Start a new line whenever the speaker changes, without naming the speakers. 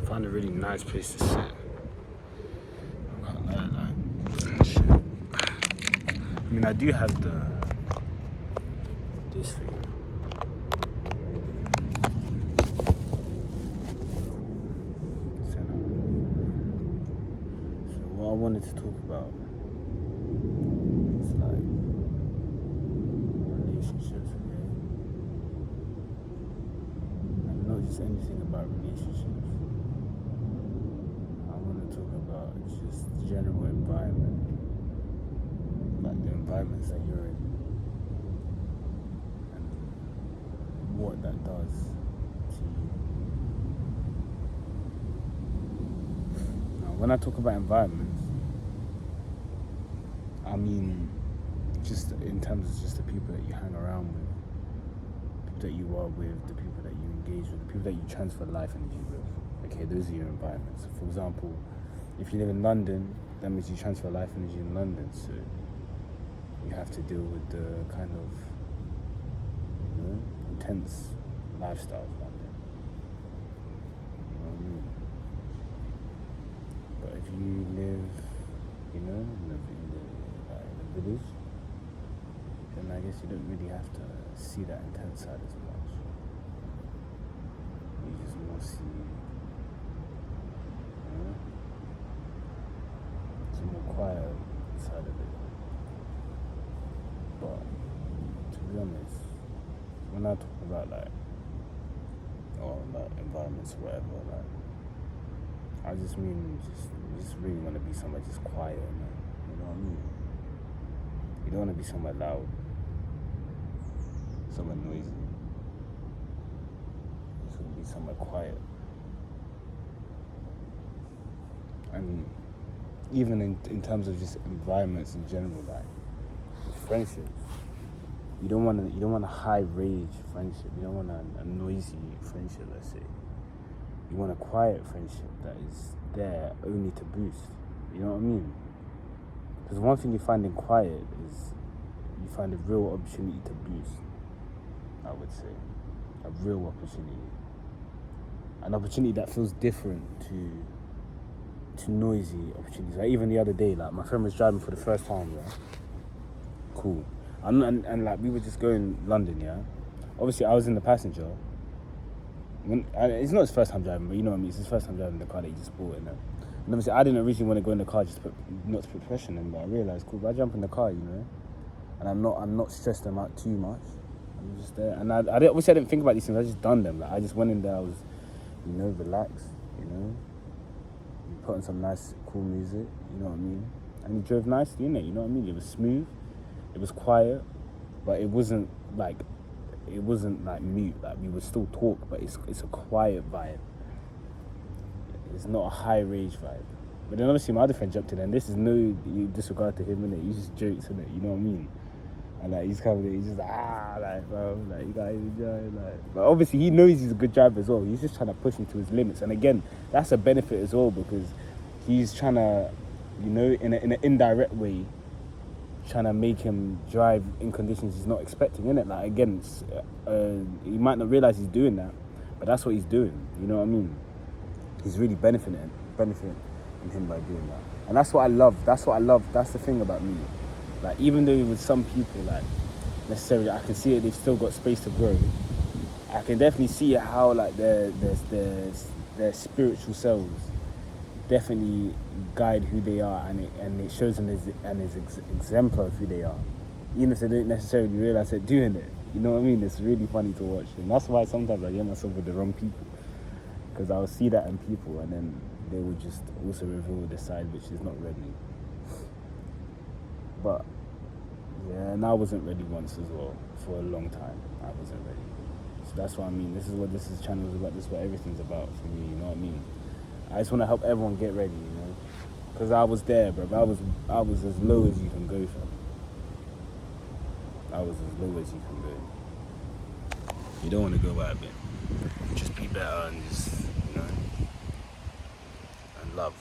Find a really nice place to sit. I can't lie, like, shit. I mean, I do have this thing. So what I wanted to talk about is like relationships, okay? And not just anything about relationships. I want to talk about just general environment, like the environments that you're in, and what that does to you. Now, when I talk about environments, I mean just in terms of just the people that you hang around with, people that you are with, the people that you engage with, the people that you transfer life energy with. Okay, those are your environments. For example, if you live in London, that means you transfer life energy in London, so you have to deal with the kind of, intense lifestyle of London. You know what I mean? But if you live, in the village, then I guess you don't really have to see that intense side as much. You just more see, some more quiet side of it. But to be honest, when I talk about like environments or whatever, like I just mean you just really want to be somewhere just quiet, man. You know what I mean? You don't want to be somewhere loud, somewhere noisy. You just want to be somewhere quiet. And even in terms of just environments in general, like friendships, you don't want a high rage friendship. You don't want a noisy friendship, let's say. You want a quiet friendship that is there only to boost. You know what I mean? Because one thing you find in quiet is you find a real opportunity to boost, I would say. A real opportunity. An opportunity that feels different to noisy opportunities. Like even the other day, like my friend was driving for the first time, yeah? Cool. And like we were just going London, yeah? Obviously I was in the passenger. It's not his first time driving, but you know what I mean, it's his first time driving the car that he just bought, and obviously I didn't originally want to go in the car not to put pressure on him, but I realised, cool, if I jump in the car, and I'm not stressed them out too much, I'm just there, and I wish I didn't think about these things, I just done them, like I just went in there, I was, relaxed, put on some nice, cool music, you know what I mean, and he drove nicely, innit, you know what I mean, it was smooth, it was quiet, but it wasn't like mute, like we would still talk, but it's a quiet vibe. It's not a high rage vibe. But then obviously my other friend jumped in, and this is no disregard to him, innit? He just jokes, innit? You know what I mean? And like he's coming in, he's just like bro, like you guys enjoy, like. But obviously he knows he's a good driver as well. He's just trying to push him to his limits, and again, that's a benefit as well because he's trying to, in an indirect way, trying to make him drive in conditions he's not expecting, innit? Like again, he might not realise he's doing that, but that's what he's doing. You know what I mean? He's really benefiting him by doing that, and that's what I love. That's the thing about me. Like even though with some people, like necessarily, I can see it. They've still got space to grow. I can definitely see how like their spiritual selves definitely guide who they are, and it shows them as exemplar of who they are, even if they don't necessarily realize they're doing it. You know what I mean? It's really funny to watch, and that's why sometimes I get myself with the wrong people, because I'll see that in people, and then they will just also reveal the side which is not ready. But yeah, and I wasn't ready once as well. For a long time, I wasn't ready. So that's what I mean. This is what this channel is about. This is what everything's about for me. You know what I mean? I just want to help everyone get ready, because I was there, bro. I was as low as you can go, fam. I was as low as you can go. You don't want to go out a bit. Just be better and just, and love.